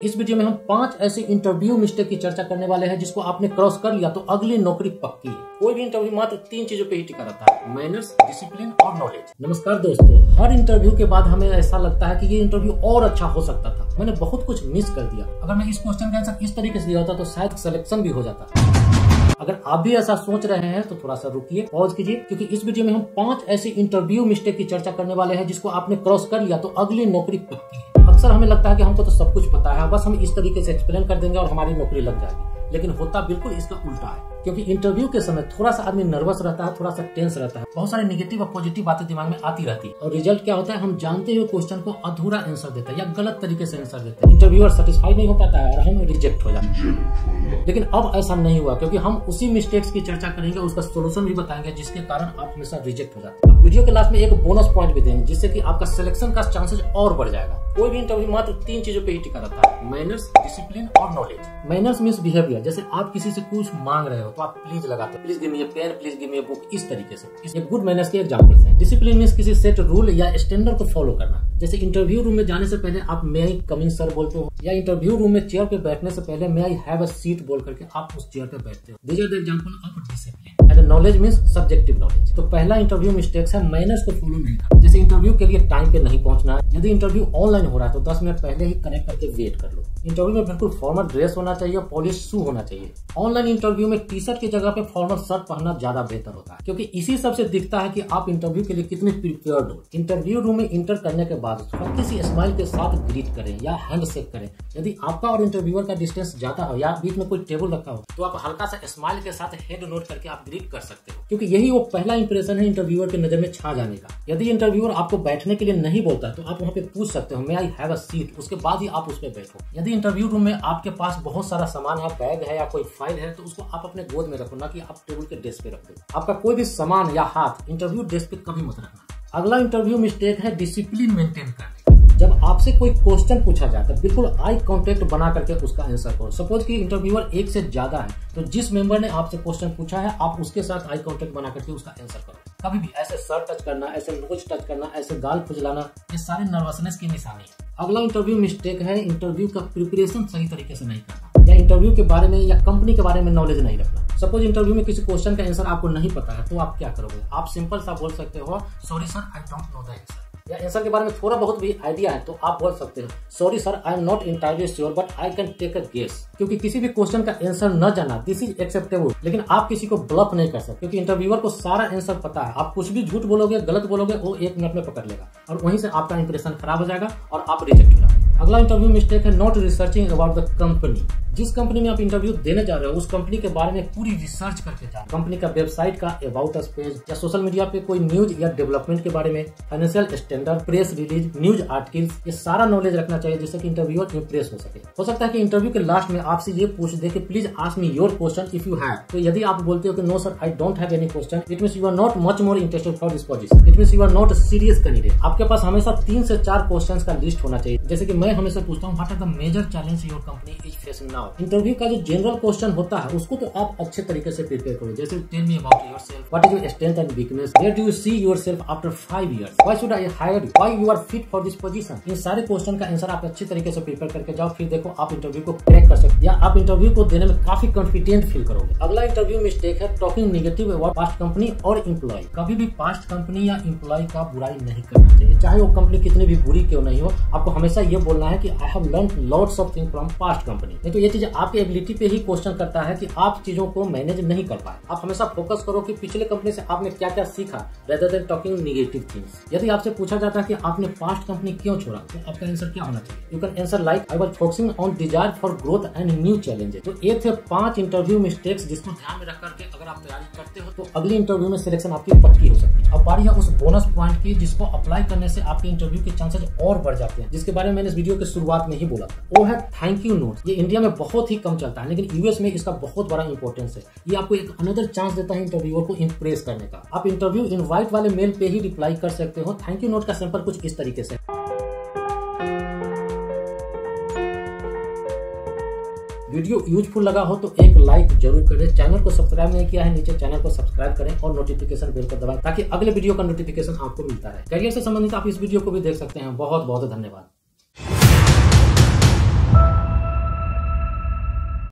इस वीडियो में हम 5 ऐसे इंटरव्यू मिस्टेक की चर्चा करने वाले हैं जिसको आपने क्रॉस कर लिया तो अगली नौकरी पक्की है। कोई भी इंटरव्यू मात्र 3 चीजों पे ही टिका रहता है, मैनर्स, डिसिप्लिन और नॉलेज। नमस्कार दोस्तों, हर इंटरव्यू के बाद हमें ऐसा लगता है कि ये इंटरव्यू और अच्छा हो सकता था, मैंने बहुत कुछ मिस कर दिया। अगर मैं इस क्वेश्चन का आंसर इस तरीके से दिया होता तो शायद सिलेक्शन भी हो जाता। अगर आप भी ऐसा सोच रहे हैं तो थोड़ा सा रुकिए, पॉज कीजिए, क्योंकि इस वीडियो में हम 5 ऐसे इंटरव्यू मिस्टेक की चर्चा करने वाले हैं जिसको आपने क्रॉस कर लिया तो अगली नौकरी पक्की है। अक्सर हमें लगता है कि हमको तो सब कुछ पता है, बस हम इस तरीके से एक्सप्लेन कर देंगे और हमारी नौकरी लग जाएगी, लेकिन होता बिल्कुल इसका उल्टा है। क्योंकि इंटरव्यू के समय थोड़ा सा आदमी नर्वस रहता है, थोड़ा सा टेंस रहता है, बहुत सारे नेगेटिव और पॉजिटिव बातें दिमाग में आती रहती है और रिजल्ट क्या होता है, हम जानते हुए क्वेश्चन को अधूरा आंसर देते हैं या गलत तरीके से आंसर देते हैं। इंटरव्यूअर सेटिस्फाई नहीं हो पाता है और हम रिजेक्ट हो जाते हैं। लेकिन अब ऐसा नहीं हुआ, क्योंकि हम उसी मिस्टेक्स की चर्चा करेंगे, उसका सोल्यूशन भी बताएंगे जिसके कारण आप हमेशा रिजेक्ट हो जाते हैं। वीडियो के लास्ट में एक बोनस पॉइंट भी देंगे जिससे कि आपका सिलेक्शन का चांसेस और बढ़ जाएगा। कोई भी इंटरव्यू मात्र 3 चीजों पे ही टिका रहता है, मैनर्स, डिसिप्लिन और नॉलेज। Manners means behaviour. जैसे आप किसी से कुछ मांग रहे हो तो आप प्लीज लगाते हैं, please give me a pen, please give me a book, इस तरीके से। ये गुड मैनर्स के एग्जांपल्स हैं। डिसिप्लिन मींस किसी सेट रूल या स्टैंडर्ड को फॉलो करना। जैसे इंटरव्यू रूम में जाने से पहले आप मे आई कम इन सर बोलते हो, या इंटरव्यू रूम में चेयर पे बैठने से पहले मे आई हैव अ सीट बोल करके आप उस चेयर पे बैठते हो। These are the example of discipline. And knowledge means subjective knowledge. तो पहला इंटरव्यू मिस्टेक्स है मैनर्स को फॉलो नहीं करना। जैसे इंटरव्यू के लिए टाइम पे नहीं पहुंचना है। यदि इंटरव्यू ऑनलाइन हो रहा है तो 10 मिनट पहले ही कनेक्ट करके वेट कर लो। इंटरव्यू में बिल्कुल फॉर्मल ड्रेस होना चाहिए, पॉलिश शू होना चाहिए। ऑनलाइन इंटरव्यू में टी शर्ट की जगह पे फॉर्मल शर्ट पहनना ज्यादा बेहतर होता है, क्योंकि इसी सब से दिखता है कि आप इंटरव्यू के लिए कितने प्रिपेयर्ड हो। इंटरव्यू रूम में इंटर करने के बाद किसी स्माइल के साथ ग्रीट करें या हैंड शेक करें। यदि आपका और इंटरव्यूअर का डिस्टेंस ज्यादा हो या बीच में कोई टेबल रखा हो तो आप हल्का सा स्माइल के साथ हेड नोट करके आप ग्रीट कर सकते हो, क्योंकि यही वो पहला इंप्रेशन है इंटरव्यूअर की नजर में छा जाने का। यदि इंटरव्यूअर आपको बैठने के लिए नहीं बोलता तो आप वहाँ पे पूछ सकते हो, मे आई हैव अ सीट, उसके बाद ही आप उस पर बैठो। यदि इंटरव्यू रूम में आपके पास बहुत सारा सामान है, बैग है या कोई फाइल है, तो उसको आप अपने गोद में रखो, ना कि आप टेबल के डेस्क पे रखो। आपका कोई भी सामान या हाथ इंटरव्यू डेस्क पे कभी मत रखना। अगला इंटरव्यू मिस्टेक है डिसिप्लिन मेंटेन करने। जब आपसे कोई क्वेश्चन पूछा जाता है, बिल्कुल आई कांटेक्ट बना करके उसका आंसर करो। सपोज कि इंटरव्यूअर 1 से ज्यादा है, तो जिस मेंबर ने आपसे क्वेश्चन पूछा है आप उसके साथ आई कांटेक्ट बना करके उसका आंसर करो। कभी भी ऐसे सर टच करना, ऐसे नोज टच करना, ऐसे गाल खुजलाना, ये सारे नर्वसनेस की निशानी है। अगला इंटरव्यू मिस्टेक है इंटरव्यू का प्रिपरेशन सही तरीके से नहीं करना, या इंटरव्यू के बारे में या कंपनी के बारे में नॉलेज नहीं रखना। सपोज इंटरव्यू में किसी क्वेश्चन का आंसर आपको नहीं पता है तो आप क्या करोगे? आप सिंपल सा बोल सकते हो, sorry sir I don't know the answer. या आंसर के बारे में थोड़ा बहुत भी आइडिया है तो आप बोल सकते हो, sorry sir I am not entirely sure but I can take a guess. क्योंकि किसी भी क्वेश्चन का आंसर न जाना, दिस इज एक्सेप्टेबल, लेकिन आप किसी को ब्लफ नहीं कर सकते, क्योंकि इंटरव्यूअर को सारा आंसर पता है। आप कुछ भी झूठ बोलोगे, गलत बोलोगे, वो 1 मिनट में पकड़ लेगा और वहीं से आपका इंप्रेशन खराब हो जाएगा और आप रिजेक्ट हो जाएंगे। अगला इंटरव्यू मिस्टेक है not researching about the company. जिस कंपनी में आप इंटरव्यू देने जा रहे हो उस कंपनी के बारे में पूरी रिसर्च करके जाओ। कंपनी का वेबसाइट का अबाउट अस पेज या सोशल मीडिया पे कोई न्यूज या डेवलपमेंट के बारे में, financial standard, press release, news articles, ये सारा नॉलेज रखना चाहिए जिससे कि इंटरव्यूअर इंप्रेस हो सके। हो सकता है कि इंटरव्यू के लास्ट में आपसे ये पूछ दे कि please ask me your question if you have. तो यदि आप बोलते हो कि no sir I don't have any question, it means you are not much more interested for this position, it means you are not serious candidate. आपके पास हमेशा 3 से 4 क्वेश्चंस का लिस्ट होना चाहिए। जैसे कि मैं हमेशा पूछता हूँ, what are the major challenge your company is facing now. Interview का जो जनरल क्वेश्चन होता है उसको तो आप अच्छे तरीके से प्रिपेयर करो। जैसे tell me about yourself, what is your strength and weakness, where do you see yourself after 5 years, why should I hire you, why you are fit for this position. इन सारे क्वेश्चन का answer आप अच्छे तरीके से prepare करके जाओ, फिर देखो आप इंटरव्यू को क्रैक कर सकते या आप इंटरव्यू को देने में काफी कॉन्फिडेंट फील करोगे। अगला इंटरव्यू मिस्टेक है talking negative about past company और एम्प्लॉय। कभी भी पास्ट कंपनी या एम्प्लॉय का बुराई नहीं करना चाहिए, चाहे वो कंपनी कितनी भी बुरी क्यों नहीं हो। आपको हमेशा ये बोलना है कि I have learned lots of things from past company. नहीं तो ये चीज आपकी एबिलिटी पे ही क्वेश्चन करता है कि आप चीजों को मैनेज नहीं कर पाए। आप हमेशा फोकस करो कि पिछले कंपनी से आपने क्या क्या सीखा, rather than talking negative things. यदि आपसे पूछा जाता है कि आपने पास्ट कंपनी क्यों छोड़ा, तो आपका आंसर क्या होना चाहिए? You can answer like I was focusing on desire for growth and new challenges. तो ये थे 5 इंटरव्यू मिस्टेक्स जिसको ध्यान में रख करके अगर आप तैयारी करते हो तो अगली इंटरव्यू में सिलेक्शन आपकी पक्की हो सकती है। अब बारी है उस बोनस पॉइंट की जिसको अप्लाई करने से आपके इंटरव्यू के चांसेस और बढ़ जाते हैं, जिसके बारे में मैंने इस वीडियो के शुरुआत में ही बोला था। वो है थैंक यू नोट। ये इंडिया में बहुत ही कम चलता है, लेकिन यूएस में इसका बहुत बड़ा इंपॉर्टेंस है। ये आपको एक अनदर चांस देता है इंटरव्यूअर को इंप्रेस करने का। आप इंटरव्यू इनवाइट वाले मेल पे ही रिप्लाई कर सकते हो। थैंक यू नोट का सिंपल कुछ इस तरीके से। वीडियो यूजफुल लगा हो तो एक लाइक जरूर करें। चैनल को सब्सक्राइब नहीं किया है, नीचे चैनल को सब्सक्राइब करें और नोटिफिकेशन बेल को दबाएं ताकि अगले वीडियो का नोटिफिकेशन आपको मिलता रहे। करियर से संबंधित आप इस वीडियो को भी देख सकते हैं। बहुत बहुत धन्यवाद।